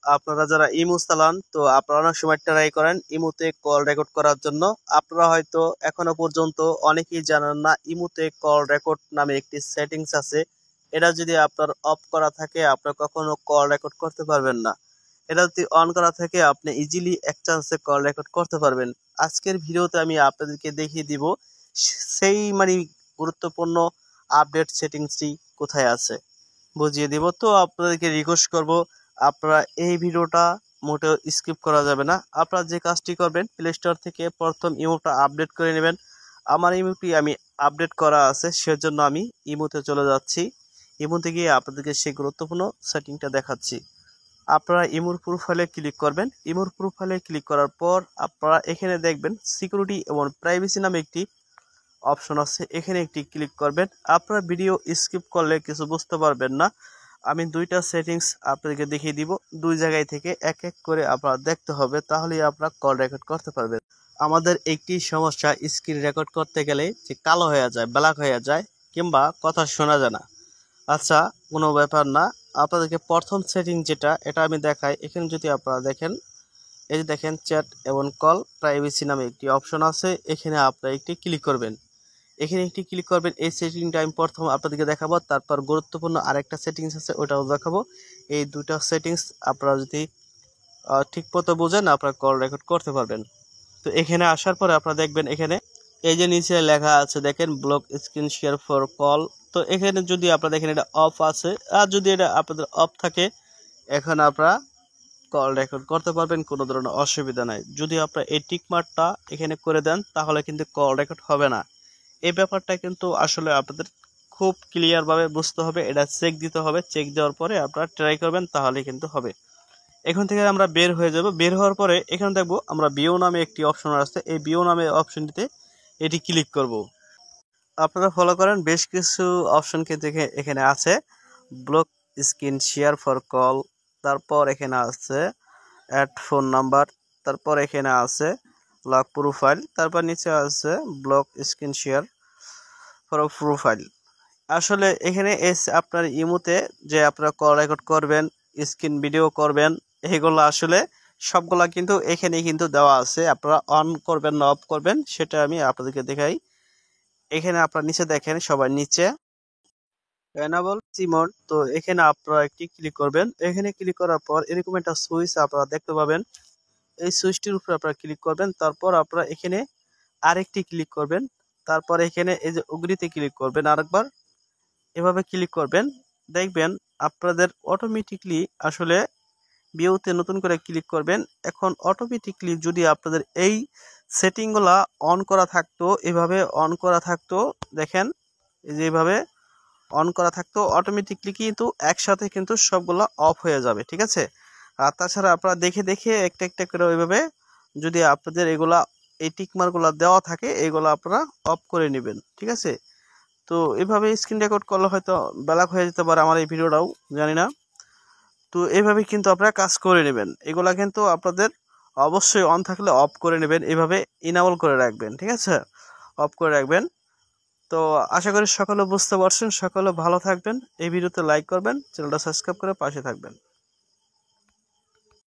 আপনারা যারা ইমো চালান তো আপনারা অনেক সময় ট্রাই করেন ইমোতে কল রেকর্ড করার জন্য। আপনারা হয়তো এখনো পর্যন্ত অনেকেই জানেন না ইমোতে কল রেকর্ড নামে একটি সেটিংস আছে। এটা যদি আপনার অফ করা থাকে আপনার কখনো কল রেকর্ড করতে পারবেন না। এটা যদি অন করা থাকে আপনি ইজিলি এক চান্সে কল রেকর্ড করতে পারবেন। আজকের ভিডিওতে আমি আপনাদেরকে দেখিয়ে দিব সেই গুরুত্বপূর্ণ আপডেট সেটিংসটি কোথায় আছে বুঝিয়ে দিব। তো আপনাদেরকে রিকোয়েস্ট করব আপনারা এই ভিডিওটা মোটেও স্কিপ করা যাবে না। আপনারা যে কাজটি করবেন প্লে স্টোর থেকে প্রথম ইমোটা আপডেট করে নেবেন। আমার ইমোটি আমি আপডেট করা আছে সেজন্য আমি ইমোতে চলে যাচ্ছি। ইমোতে গিয়ে আপনাদেরকে সেই গুরুত্বপূর্ণ সেটিংটা দেখাচ্ছি। আপনারা ইমোর প্রোফাইলে ক্লিক করবেন। ইমোর প্রোফাইলে ক্লিক করার পর আপনারা এখানে দেখবেন সিকিউরিটি এবং প্রাইভেসি নামে একটি অপশন আছে, এখানে একটি ক্লিক করবেন। আপনারা ভিডিও স্কিপ করলে কিছু বুঝতে পারবেন না। আমি দুইটা সেটিংস আপনাদেরকে দেখিয়ে দিব, দুই জায়গায় থেকে এক এক করে আপনারা দেখতে হবে, তাহলেই আপনারা কল রেকর্ড করতে পারবেন। আমাদের একটি সমস্যা স্ক্রিন রেকর্ড করতে গেলে যে কালো হয়ে যায়, ব্ল্যাক হয়ে যায়, কিংবা কথা শোনা যায় না। আচ্ছা, কোনো ব্যাপার না। আপনাদেরকে প্রথম সেটিং যেটা এটা আমি দেখাই। এখানে যদি আপনারা দেখেন, এই যে দেখেন চ্যাট এবং কল প্রাইভেসি নামে একটি অপশন আছে, এখানে আপনারা একটি ক্লিক করবেন। এখানে একটি ক্লিক করবেন। এই সেটিংটা আমি প্রথম আপনাদেরকে দেখাবো, তারপর গুরুত্বপূর্ণ আরেকটা সেটিংস আছে ওটাও দেখাবো। এই দুইটা সেটিংস আপনারা যদি ঠিক মতো বোঝেন আপনারা কল রেকর্ড করতে পারবেন। তো এখানে আসার পরে আপনারা দেখবেন এখানে এই যে নিচে লেখা আছে দেখেন block screen share for call. তো এখানে যদি আপনারা দেখেন এটা অফ আছে, আর যদি এটা আপনাদের অফ থাকে এখন আপনারা কল রেকর্ড করতে পারবেন, কোনো ধরনের অসুবিধা নাই। যদি আপনারা এই টিক মার্কটা এখানে করে দেন তাহলে কিন্তু কল রেকর্ড হবে না। এই ব্যাপারটা কিন্তু আসলে আপনাদের খুব ক্লিয়ারভাবে বুঝতে হবে, এটা চেক দিতে হবে। চেক দেওয়ার পরে আপনারা ট্রাই করবেন, তাহলে কিন্তু হবে। এখান থেকে আমরা বের হয়ে যাব। বের হওয়ার পরে এখানে দেখবো আমরা বিও নামে একটি অপশন আছে, এই বিও নামে অপশনটিতে এটি ক্লিক করব। আপনারা ফলো করেন, বেশ কিছু অপশন কিন্তু এখানে আছে। Block screen share for call, তারপর এখানে আছে অ্যাড ফোন নাম্বার, তারপর এখানে আছে লক প্রোফাইল, তারপর নিচে আছে block screen share for profile. আসলে এখানে আপনার ইমোতে যে আপনারা কল রেকর্ড করবেন, স্ক্রিন ভিডিও করবেন, এগুলো আসলে সবগুলা কিন্তু এখানেই কিন্তু দেওয়া আছে। আপনারা অন করবেন না অফ করবেন সেটা আমি আপনাদেরকে দেখাই। এখানে আপনারা নিচে দেখেন, সবার নিচে এনেবল সিমোড, তো এখানে আপনারা একটি ক্লিক করবেন। এখানে ক্লিক করার পর এরকম একটা সুইচ আপনারা দেখতে পাবেন। এই সুইচটির উপরে আপনারা ক্লিক করবেন, তারপর আপনারা এখানে আরেকটি ক্লিক করবেন, তারপর এখানে এই যে অগ্রিতে ক্লিক করবেন আরেকবার, এভাবে ক্লিক করবেন। দেখবেন আপনাদের অটোমেটিকলি আসলে ভিউতে নতুন করে ক্লিক করবেন। এখন অটোমেটিকলি যদি আপনাদের এই সেটিংগুলা অন করা থাকতো, এভাবে অন করা থাকতো, দেখেন এই যে এইভাবে অন করা থাকতো, অটোমেটিকলি কিন্তু একসাথে কিন্তু সবগুলা অফ হয়ে যাবে, ঠিক আছে। আর তাছাড়া আপনারা দেখে দেখে একটা একটা করে ওইভাবে যদি আপনাদের এগুলা এই টিকমারগুলা দেওয়া থাকে এগুলো আপনারা অফ করে নেবেন, ঠিক আছে। তো এভাবে স্ক্রিন রেকর্ড করলে হয়তো ব্ল্যাক হয়ে যেতে পারে আমার এই ভিডিওটাও, জানি না। তো এইভাবে কিন্তু আপনারা কাজ করে নেবেন। এগুলা কিন্তু আপনাদের অবশ্যই অন থাকলে অফ করে নেবেন, এভাবে ইনেবল করে রাখবেন, ঠিক আছে, অফ করে রাখবেন। তো আশা করি সকলে বুঝতে পারছেন, সকলে ভালো থাকবেন। এই ভিডিওতে লাইক করবেন, চ্যানেলটা সাবস্ক্রাইব করে পাশে থাকবেন।